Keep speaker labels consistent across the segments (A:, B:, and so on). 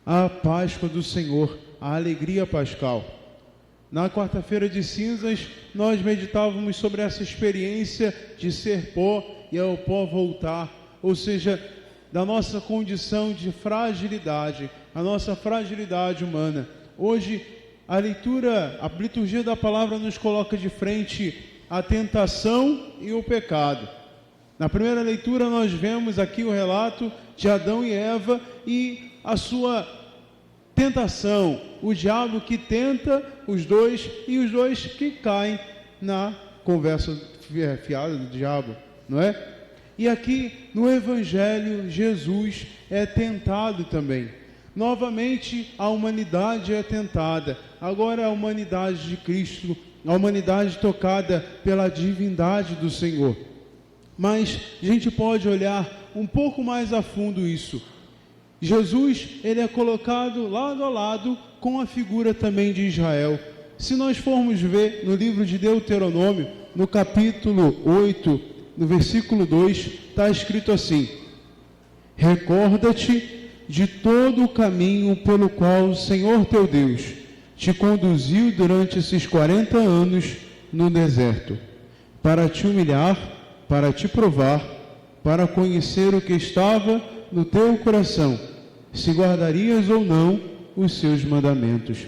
A: a Páscoa do Senhor, a alegria pascal. Na quarta-feira de cinzas, nós meditávamos sobre essa experiência de ser pó e ao pó voltar, ou seja, da nossa condição de fragilidade, a nossa fragilidade humana. Hoje, a liturgia da palavra nos coloca de frente a tentação e o pecado. Na primeira leitura, nós vemos aqui o relato de Adão e Eva e a sua tentação, o diabo que tenta os dois e os dois que caem na conversa fiada do diabo, não é? E aqui no Evangelho, Jesus é tentado também. Novamente a humanidade é tentada, agora a humanidade de Cristo, a humanidade tocada pela divindade do Senhor. Mas a gente pode olhar um pouco mais a fundo isso. Jesus, ele é colocado lado a lado com a figura também de Israel. Se nós formos ver no livro de Deuteronômio, no capítulo 8, no versículo 2, está escrito assim: recorda-te de todo o caminho pelo qual o Senhor teu Deus te conduziu durante esses 40 anos no deserto, para te humilhar, para te provar, para conhecer o que estava no teu coração, se guardarias ou não os seus mandamentos.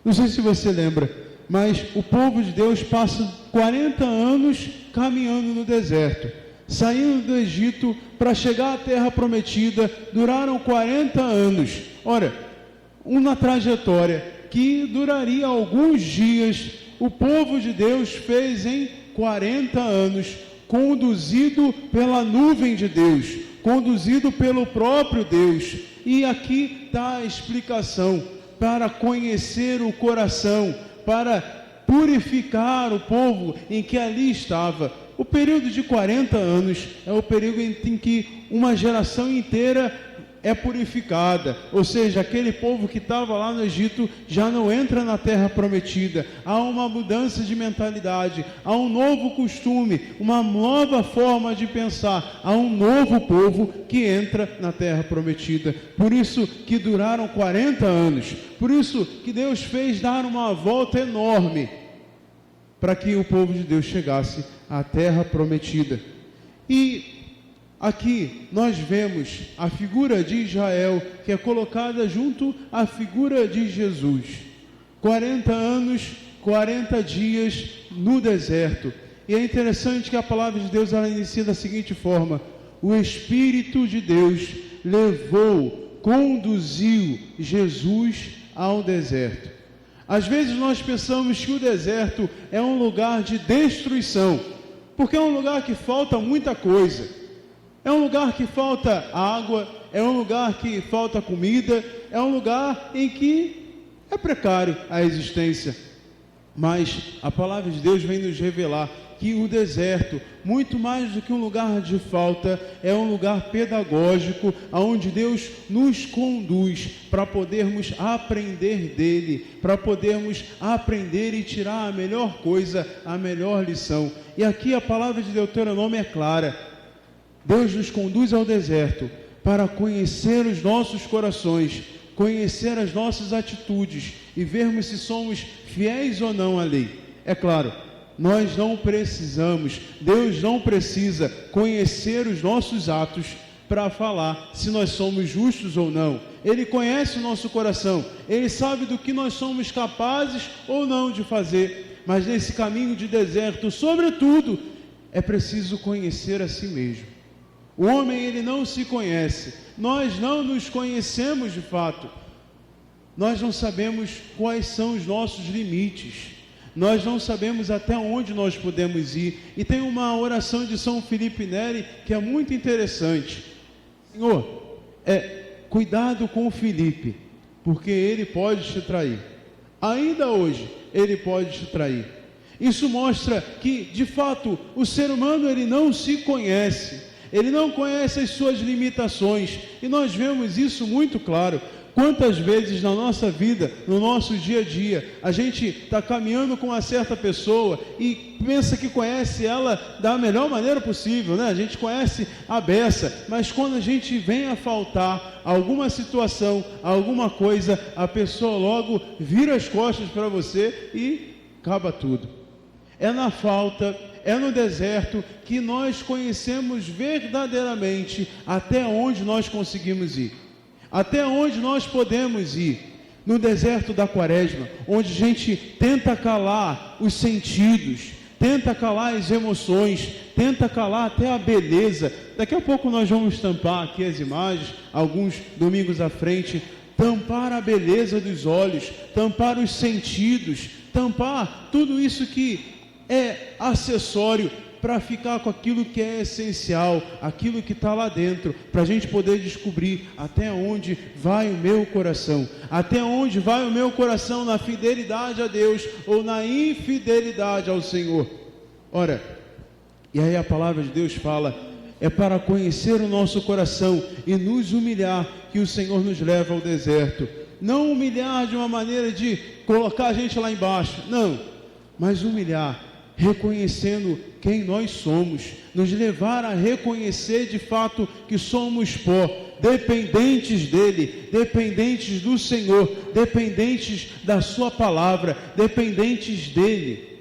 A: Não sei se você lembra, mas o povo de Deus passa 40 anos caminhando no deserto, saindo do Egito para chegar à terra prometida. Duraram 40 anos. Ora, uma trajetória que duraria alguns dias, o povo de Deus fez em 40 anos, conduzido pela nuvem de Deus, conduzido pelo próprio Deus. E aqui está a explicação: para conhecer o coração, para purificar o povo em que ali estava. O período de 40 anos é o período em que uma geração inteira é purificada, ou seja, aquele povo que estava lá no Egito já não entra na terra prometida. Há uma mudança de mentalidade, há um novo costume, uma nova forma de pensar, há um novo povo que entra na terra prometida. Por isso que duraram 40 anos, por isso que Deus fez dar uma volta enorme para que o povo de Deus chegasse à terra prometida. E aqui nós vemos a figura de Israel, que é colocada junto à figura de Jesus. 40 anos, 40 dias no deserto. E é interessante que a palavra de Deus ela inicia da seguinte forma: o Espírito de Deus levou, conduziu Jesus ao deserto. Às vezes nós pensamos que o deserto é um lugar de destruição, porque é um lugar que falta muita coisa. É um lugar que falta água, é um lugar que falta comida, é um lugar em que é precário a existência. Mas a palavra de Deus vem nos revelar que o deserto, muito mais do que um lugar de falta, é um lugar pedagógico, onde Deus nos conduz para podermos aprender dele, para podermos aprender e tirar a melhor coisa, a melhor lição. E aqui a palavra de Deuteronômio é clara: Deus nos conduz ao deserto para conhecer os nossos corações, conhecer as nossas atitudes e vermos se somos fiéis ou não à lei. É claro, nós não precisamos, Deus não precisa conhecer os nossos atos para falar se nós somos justos ou não. Ele conhece o nosso coração, Ele sabe do que nós somos capazes ou não de fazer. Mas nesse caminho de deserto, sobretudo, é preciso conhecer a si mesmo. O homem, ele não se conhece, nós não nos conhecemos de fato, nós não sabemos quais são os nossos limites, nós não sabemos até onde nós podemos ir. E tem uma oração de São Felipe Neri que é muito interessante: Senhor, cuidado com o Felipe, porque ele pode te trair, ainda hoje ele pode te trair. Isso mostra que, de fato, o ser humano ele não se conhece. Ele não conhece as suas limitações, e nós vemos isso muito claro. Quantas vezes na nossa vida, no nosso dia a dia, a gente está caminhando com uma certa pessoa e pensa que conhece ela da melhor maneira possível, né? A gente conhece a beça, mas quando a gente vem a faltar alguma situação, alguma coisa, a pessoa logo vira as costas para você e acaba tudo. É na falta, é no deserto que nós conhecemos verdadeiramente até onde nós conseguimos ir. Até onde nós podemos ir? No deserto da Quaresma, onde a gente tenta calar os sentidos, tenta calar as emoções, tenta calar até a beleza. Daqui a pouco nós vamos tampar aqui as imagens, alguns domingos à frente, tampar a beleza dos olhos, tampar os sentidos, tampar tudo isso que é acessório, para ficar com aquilo que é essencial, aquilo que está lá dentro, para a gente poder descobrir até onde vai o meu coração, até onde vai o meu coração na fidelidade a Deus ou na infidelidade ao Senhor. Ora, e aí a palavra de Deus fala, é para conhecer o nosso coração e nos humilhar que o Senhor nos leva ao deserto. Não humilhar de uma maneira de colocar a gente lá embaixo, não, mas humilhar, reconhecendo quem nós somos, nos levar a reconhecer de fato que somos pó, dependentes dEle, dependentes do Senhor, dependentes da Sua palavra, dependentes dEle.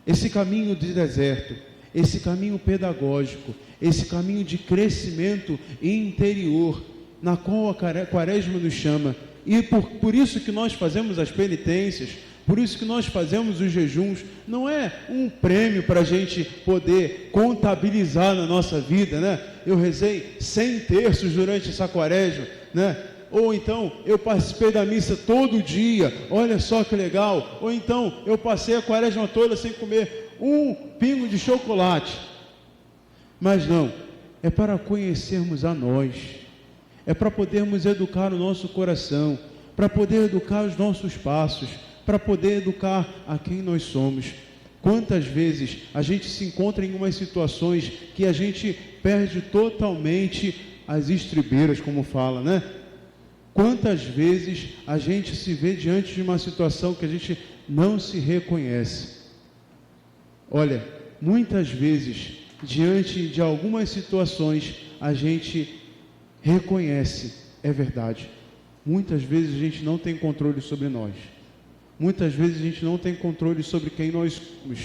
A: Esse caminho de deserto, esse caminho pedagógico, esse caminho de crescimento interior, na qual a Quaresma nos chama, e por isso que nós fazemos as penitências, por isso que nós fazemos os jejuns, não é um prêmio para a gente poder contabilizar na nossa vida, né? Eu rezei 100 terços durante essa Quaresma, né? Ou então, eu participei da missa todo dia, olha só que legal. Ou então, eu passei a Quaresma toda sem comer um pingo de chocolate. Mas não, é para conhecermos a nós, é para podermos educar o nosso coração, para poder educar os nossos passos, para poder educar a quem nós somos. Quantas vezes a gente se encontra em umas situações que a gente perde totalmente as estribeiras, como fala, né? Quantas vezes a gente se vê diante de uma situação que a gente não se reconhece? Olha, muitas vezes, diante de algumas situações, a gente reconhece, é verdade. Muitas vezes a gente não tem controle sobre nós. Muitas vezes a gente não tem controle sobre quem nós somos.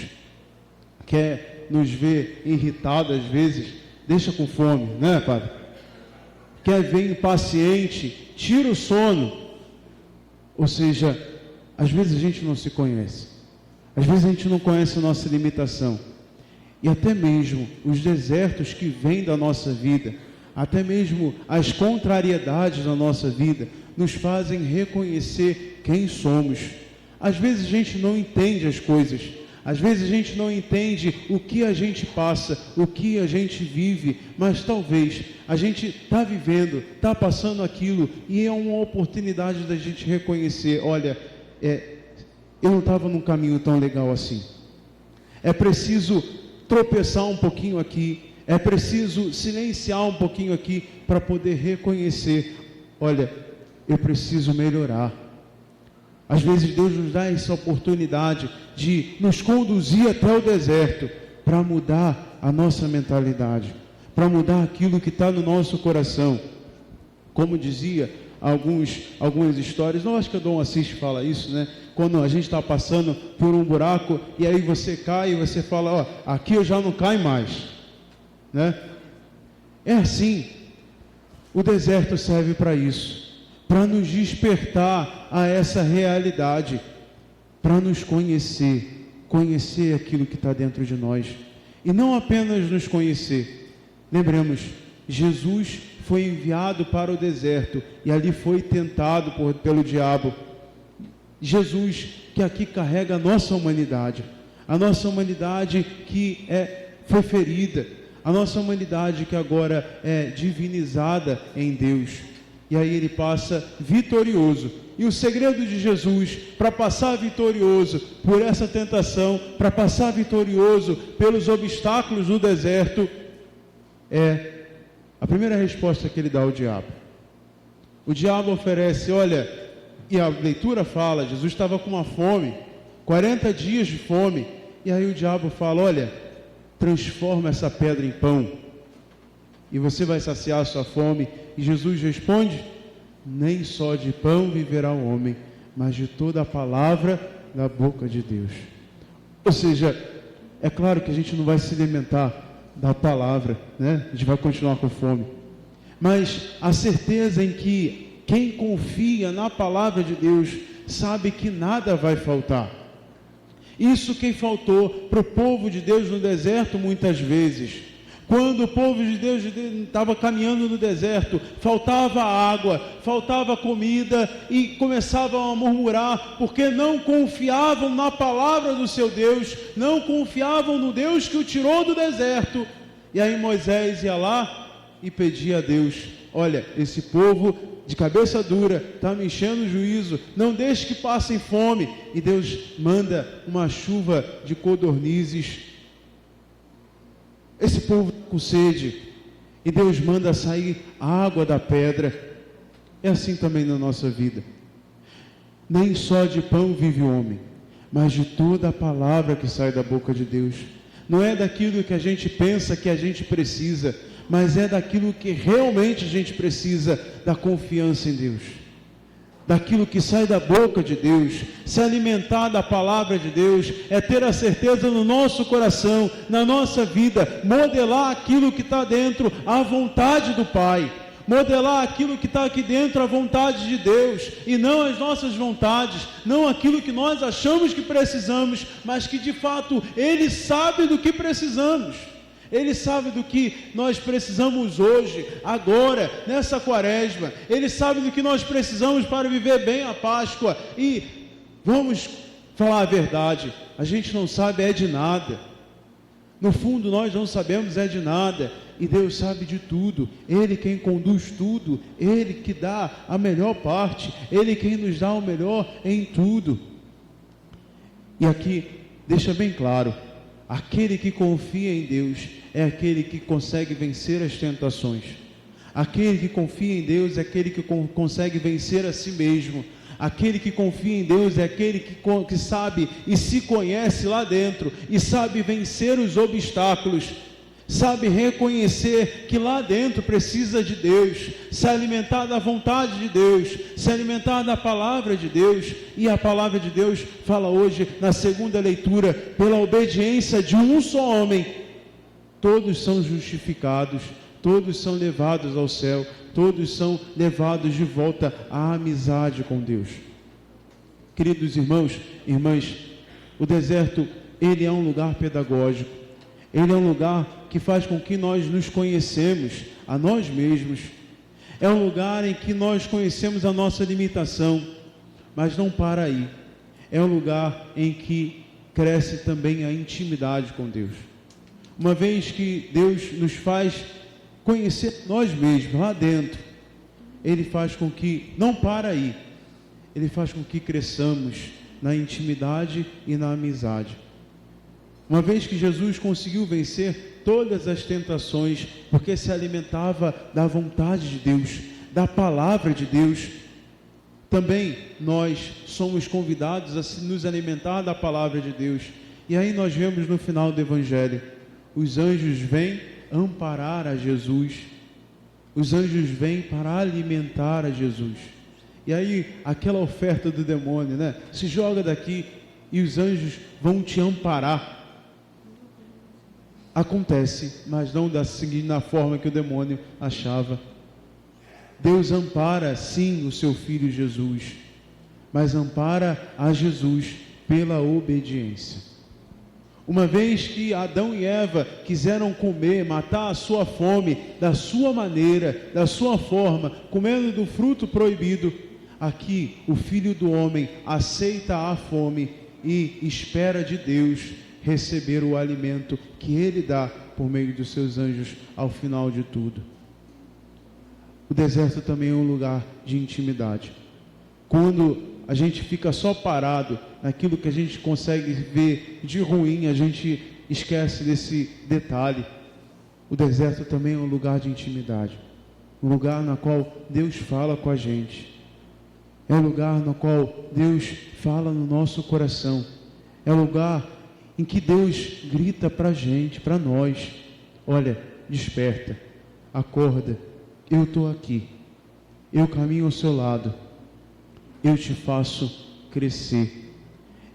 A: Quer nos ver irritado às vezes, deixa com fome, né, padre? Quer ver impaciente, tira o sono. Ou seja, às vezes a gente não se conhece. Às vezes a gente não conhece a nossa limitação. E até mesmo os desertos que vêm da nossa vida, até mesmo as contrariedades da nossa vida, nos fazem reconhecer quem somos. Às vezes a gente não entende as coisas, às vezes a gente não entende o que a gente passa, o que a gente vive, mas talvez a gente está vivendo, está passando aquilo, e é uma oportunidade da gente reconhecer, olha, eu não estava num caminho tão legal assim. É preciso tropeçar um pouquinho aqui, é preciso silenciar um pouquinho aqui, para poder reconhecer, olha, eu preciso melhorar. Às vezes Deus nos dá essa oportunidade de nos conduzir até o deserto para mudar a nossa mentalidade, para mudar aquilo que está no nosso coração. Como dizia algumas histórias, não acho que o Dom Assis fala isso, né? Quando a gente está passando por um buraco e aí você cai e você fala, ó, aqui eu já não caio mais, né? É assim, o deserto serve para isso, para nos despertar a essa realidade, para nos conhecer aquilo que está dentro de nós, e não apenas nos conhecer. Lembremos, Jesus foi enviado para o deserto, e ali foi tentado pelo diabo. Jesus, que aqui carrega a nossa humanidade que foi ferida, a nossa humanidade que agora é divinizada em Deus. E aí ele passa vitorioso. E o segredo de Jesus para passar vitorioso por essa tentação, para passar vitorioso pelos obstáculos do deserto, é a primeira resposta que ele dá ao diabo. O diabo oferece, olha, e a leitura fala, Jesus estava com uma fome, 40 dias de fome, e aí o diabo fala, olha, transforma essa pedra em pão, e você vai saciar a sua fome. E Jesus responde, nem só de pão viverá o homem, mas de toda a palavra da boca de Deus. Ou seja, é claro que a gente não vai se alimentar da palavra, né? A gente vai continuar com fome, mas a certeza em que quem confia na palavra de Deus sabe que nada vai faltar. Isso que faltou para o povo de Deus no deserto muitas vezes. Quando o povo de Deus estava caminhando no deserto, faltava água, faltava comida, e começavam a murmurar, porque não confiavam na palavra do seu Deus, não confiavam no Deus que o tirou do deserto. E aí Moisés ia lá e pedia a Deus, olha, esse povo de cabeça dura está me enchendo o juízo, não deixe que passem fome. E Deus manda uma chuva de codornizes. Esse povo com sede, e Deus manda sair água da pedra. É assim também na nossa vida. Nem só de pão vive o homem, mas de toda a palavra que sai da boca de Deus. Não é daquilo que a gente pensa que a gente precisa, mas é daquilo que realmente a gente precisa, da confiança em Deus, daquilo que sai da boca de Deus. Se alimentar da palavra de Deus é ter a certeza no nosso coração, na nossa vida, modelar aquilo que está dentro, a vontade do Pai, modelar aquilo que está aqui dentro, a vontade de Deus, e não as nossas vontades, não aquilo que nós achamos que precisamos, mas que de fato Ele sabe do que precisamos. Ele sabe do que nós precisamos hoje, agora, nessa quaresma. Ele sabe do que nós precisamos para viver bem a Páscoa. E vamos falar a verdade, a gente não sabe é de nada. No fundo nós não sabemos é de nada. E Deus sabe de tudo. Ele quem conduz tudo, Ele que dá a melhor parte, Ele quem nos dá o melhor em tudo. E aqui deixa bem claro, aquele que confia em Deus é aquele que consegue vencer as tentações. Aquele que confia em Deus é aquele que consegue vencer a si mesmo. Aquele que confia em Deus é aquele que sabe e se conhece lá dentro e sabe vencer os obstáculos, sabe reconhecer que lá dentro precisa de Deus, se alimentar da vontade de Deus, se alimentar da palavra de Deus. E a palavra de Deus fala hoje na segunda leitura, pela obediência de um só homem, todos são justificados, todos são levados ao céu, todos são levados de volta à amizade com Deus. Queridos irmãos e irmãs, o deserto, ele é um lugar pedagógico, ele é um lugar que faz com que nós nos conhecemos a nós mesmos, é um lugar em que nós conhecemos a nossa limitação, mas não para aí, é um lugar em que cresce também a intimidade com Deus. Uma vez que Deus nos faz conhecer nós mesmos lá dentro, Ele faz com que, não para aí, Ele faz com que cresçamos na intimidade e na amizade. Uma vez que Jesus conseguiu vencer todas as tentações, porque se alimentava da vontade de Deus, da palavra de Deus, também nós somos convidados a nos alimentar da palavra de Deus. E aí nós vemos no final do Evangelho, os anjos vêm amparar a Jesus, os anjos vêm para alimentar a Jesus. E aí aquela oferta do demônio, né? Se joga daqui e os anjos vão te amparar. Acontece, mas não da forma que o demônio achava. Deus ampara sim o seu Filho Jesus, mas ampara a Jesus pela obediência. Uma vez que Adão e Eva quiseram comer, matar a sua fome, da sua maneira, da sua forma, comendo do fruto proibido, aqui o Filho do Homem aceita a fome e espera de Deus receber o alimento que Ele dá por meio dos seus anjos ao final de tudo. O deserto também é um lugar de intimidade. Quando a gente fica só parado naquilo que a gente consegue ver de ruim, a gente esquece desse detalhe. O deserto também é um lugar de intimidade, um lugar no qual Deus fala com a gente. É um lugar no qual Deus fala no nosso coração. É um lugar em que Deus grita para a gente, para nós: olha, desperta, acorda, eu estou aqui, eu caminho ao seu lado, eu te faço crescer.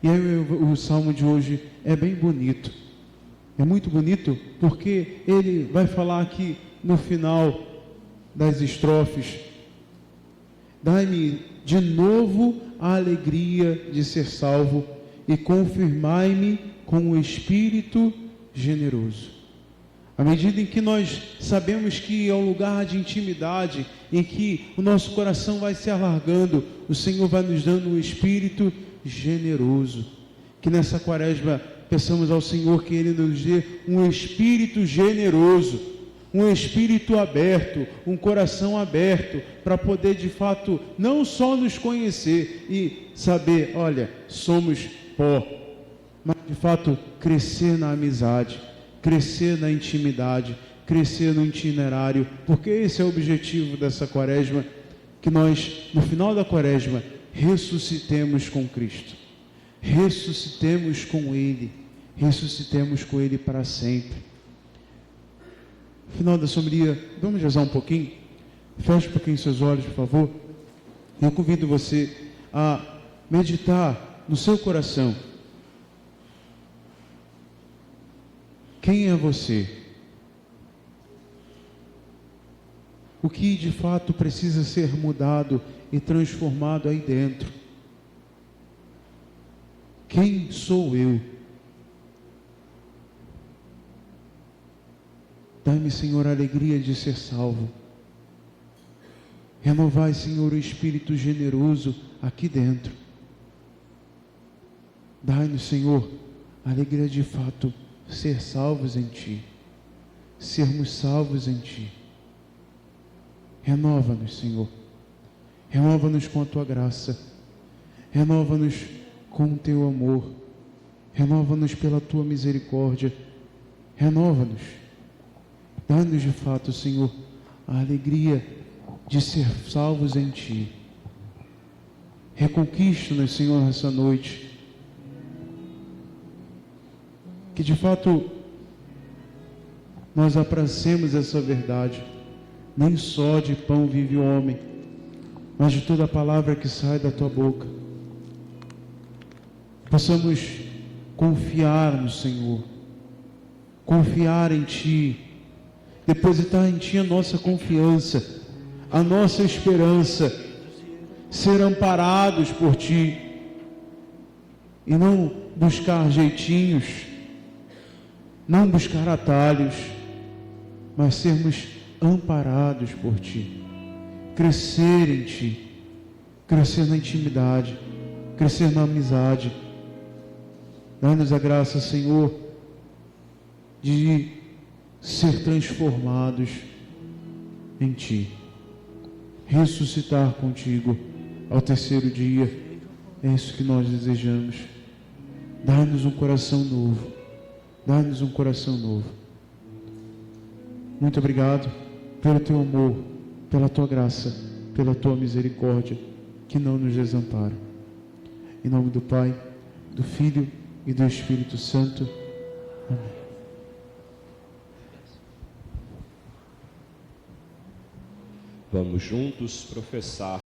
A: E aí o salmo de hoje é bem bonito, é muito bonito, porque ele vai falar aqui no final das estrofes: dai-me de novo a alegria de ser salvo e confirmai-me com o Espírito generoso. À medida em que nós sabemos que é um lugar de intimidade, em que o nosso coração vai se alargando, o Senhor vai nos dando um Espírito generoso. Que nessa quaresma peçamos ao Senhor que Ele nos dê um Espírito generoso, um espírito aberto, um coração aberto, para poder de fato não só nos conhecer e saber, olha, somos pó, mas de fato crescer na amizade, crescer na intimidade, crescer no itinerário, porque esse é o objetivo dessa quaresma, que nós, no final da quaresma, ressuscitemos com Cristo, ressuscitemos com Ele para sempre. No final da homilia, vamos rezar um pouquinho? Feche um pouquinho seus olhos, por favor. Eu convido você a meditar no seu coração. Quem é você? O que de fato precisa ser mudado e transformado aí dentro? Quem sou eu? Dai-me, Senhor, a alegria de ser salvo. Renovai, Senhor, o Espírito generoso aqui dentro. Dai-nos, Senhor, a alegria de fato ser salvos em Ti. Sermos salvos em Ti. Renova-nos, Senhor. Renova-nos com a Tua graça. Renova-nos com o Teu amor. Renova-nos pela Tua misericórdia. Renova-nos. Dá-nos de fato, Senhor, a alegria de ser salvos em Ti. Reconquista-nos, Senhor, nessa noite. Que de fato nós abracemos essa verdade. Nem só de pão vive o homem, mas de toda a palavra que sai da Tua boca. Possamos confiar no Senhor, confiar em Ti, depositar em Ti a nossa confiança, a nossa esperança, ser amparados por Ti, e não buscar jeitinhos, não buscar atalhos, mas sermos amparados por Ti, crescer em Ti, crescer na intimidade, crescer na amizade. Dá-nos a graça, Senhor, de ser transformados em Ti, ressuscitar contigo ao terceiro dia. É isso que nós desejamos. Dá-nos um coração novo, dá-nos um coração novo. Muito obrigado pelo Teu amor, pela Tua graça, pela Tua misericórdia, que não nos desampara. Em nome do Pai, do Filho e do Espírito Santo. Amém.
B: Vamos juntos professar